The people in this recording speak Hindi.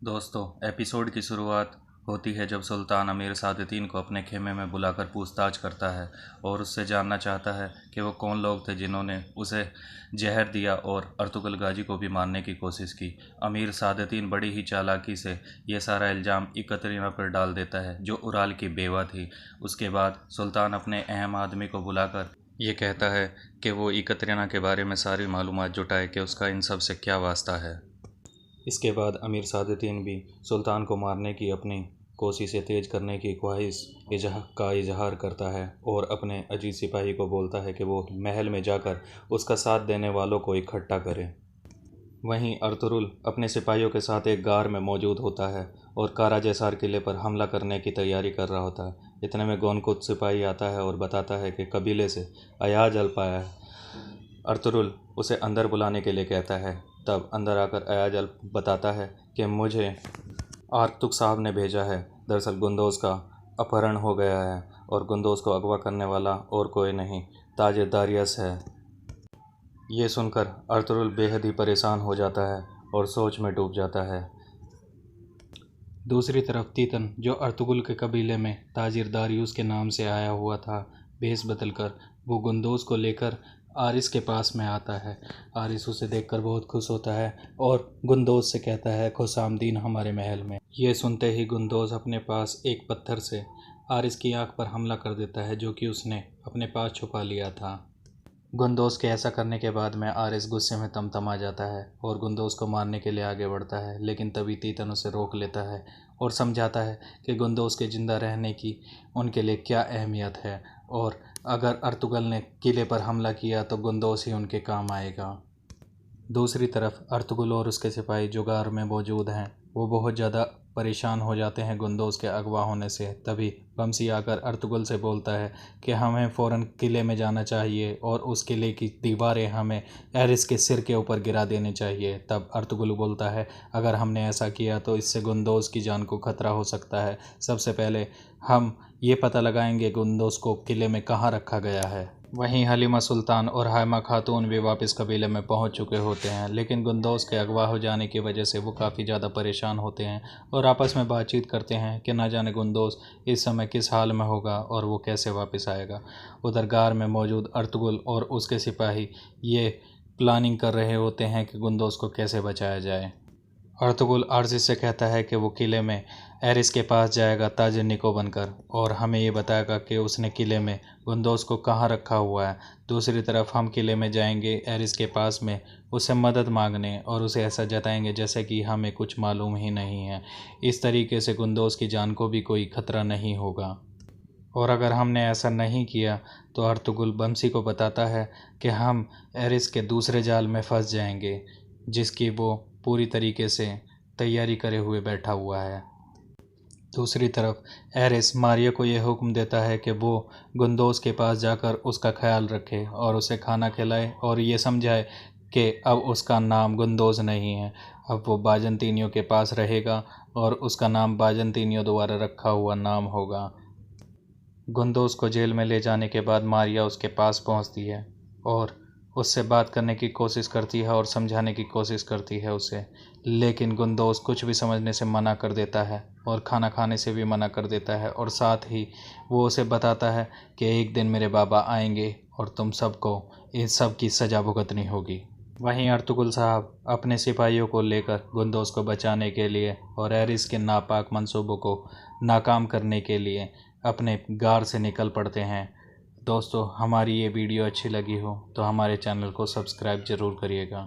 दोस्तों, एपिसोड की शुरुआत होती है जब सुल्तान अमीर सादतीन को अपने खेमे में बुलाकर पूछताछ करता है और उससे जानना चाहता है कि वो कौन लोग थे जिन्होंने उसे जहर दिया और अर्तुगरुल गाजी को भी मारने की कोशिश की। अमीर सादतीन बड़ी ही चालाकी से ये सारा इल्ज़ाम इकतरीना पर डाल देता है, जो उराल की बेवा थी। उसके बाद सुल्तान अपने अहम आदमी को बुलाकर ये कहता है कि वो इकतरीना के बारे में सारी मालूमात जुटाए कि उसका इन सब से क्या वास्ता है। इसके बाद अमीर सादतीन भी सुल्तान को मारने की अपनी कोशिशें तेज़ करने की ख्वाहिश का इजहार करता है और अपने अजीज सिपाही को बोलता है कि वो महल में जाकर उसका साथ देने वालों को इकट्ठा करे। वहीं अर्तुगरुल अपने सिपाहियों के साथ एक गार में मौजूद होता है और काराजेसार किले पर हमला करने की तैयारी कर रहा होता है। इतने में गोनकुत सिपाही आता है और बताता है कि कबीले से अयाज अल्प आया है। अर्तुगरुल उसे अंदर बुलाने के लिए कहता है। तब अंदर आकर अयाज अल्प बताता है कि मुझे आर्कतुक साहब ने भेजा है। दरअसल गुंदोज़ का अपहरण हो गया है और गुंदोज़ को अगवा करने वाला और कोई नहीं, ताज दारियस है। ये सुनकर अर्तुगरुल बेहद ही परेशान हो जाता है और सोच में डूब जाता है। दूसरी तरफ तीतन, जो अर्तुगरुल के कबीले में ताजिर दारियुस के नाम से आया हुआ था, भेष बदलकर वो गुंदोज़ को लेकर आरिस के पास में आता है। आरिस उसे देखकर बहुत खुश होता है और गुंदोज़ से कहता है, खुशामदीन हमारे महल में। ये सुनते ही गुंदोज़ अपने पास एक पत्थर से आरिस की आंख पर हमला कर देता है, जो कि उसने अपने पास छुपा लिया था। गुंदोज़ के ऐसा करने के बाद में आरिस गुस्से में तमतमा जाता है और गुंदोज़ को मारने के लिए आगे बढ़ता है, लेकिन तभी तीतन उसे रोक लेता है और समझाता है कि गुंदोज़ के ज़िंदा रहने की उनके लिए क्या अहमियत है और अगर अर्तुगरुल ने किले पर हमला किया तो गुंदोज़ ही उनके काम आएगा। दूसरी तरफ अर्तुगरुल और उसके सिपाही जो गार में मौजूद हैं, वो बहुत ज़्यादा परेशान हो जाते हैं गुंदोज़ के अगवा होने से। तभी बमसी आकर अर्तुगरुल से बोलता है कि हमें फ़ौरन किले में जाना चाहिए और उस किले की दीवारें हमें एरिस के सिर के ऊपर गिरा देनी चाहिए। तब अर्तुगरुल बोलता है, अगर हमने ऐसा किया तो इससे गुंदोज़ की जान को खतरा हो सकता है। सबसे पहले हम ये पता लगाएंगे गुंदोज़ को किले में कहाँ रखा गया है। वहीं हलीमा सुल्तान और हाइमा खातून भी वापस कबीले में पहुंच चुके होते हैं, लेकिन गुंदोज़ के अगवा हो जाने की वजह से वो काफ़ी ज़्यादा परेशान होते हैं और आपस में बातचीत करते हैं कि ना जाने गुंदोज़ इस समय किस हाल में होगा और वो कैसे वापस आएगा। उधर गार में मौजूद अर्तुगरुल और उसके सिपाही ये प्लानिंग कर रहे होते हैं कि गुंदोज़ को कैसे बचाया जाए। अर्तुगरुल आरजिस से कहता है कि वो किले में एरिस के पास जाएगा ताजिर निको बनकर और हमें ये बताएगा कि उसने किले में गुंदोज़ को कहाँ रखा हुआ है। दूसरी तरफ हम किले में जाएंगे एरिस के पास में उससे मदद मांगने और उसे ऐसा जताएंगे जैसे कि हमें कुछ मालूम ही नहीं है। इस तरीके से गुंदोज़ की जान को भी कोई खतरा नहीं होगा। और अगर हमने ऐसा नहीं किया तो अर्तुगरुल बमसी को बताता है कि हम एरिस के दूसरे जाल में फंस जाएंगे, जिसकी वो पूरी तरीके से तैयारी करे हुए बैठा हुआ है। दूसरी तरफ एरिस मारिया को यह हुक्म देता है कि वो गुंदोज़ के पास जाकर उसका ख्याल रखे और उसे खाना खिलाए और ये समझाए कि अब उसका नाम गुंदोज़ नहीं है, अब वो बाजंतीनियों के पास रहेगा और उसका नाम बाजंतीनियों द्वारा रखा हुआ नाम होगा। गुंदोज़ को जेल में ले जाने के बाद मारिया उसके पास पहुंचती है और उससे बात करने की कोशिश करती है और समझाने की कोशिश करती है उसे, लेकिन गुंदोज़ कुछ भी समझने से मना कर देता है और खाना खाने से भी मना कर देता है और साथ ही वो उसे बताता है कि एक दिन मेरे बाबा आएंगे और तुम सबको इन सब की सज़ा भुगतनी होगी। वहीं अर्तुगरुल साहब अपने सिपाहियों को लेकर गुंदोज़ को बचाने के लिए और एरिस के नापाक मंसूबों को नाकाम करने के लिए अपने गार से निकल पड़ते हैं। दोस्तों, हमारी ये वीडियो अच्छी लगी हो तो हमारे चैनल को सब्सक्राइब ज़रूर करिएगा।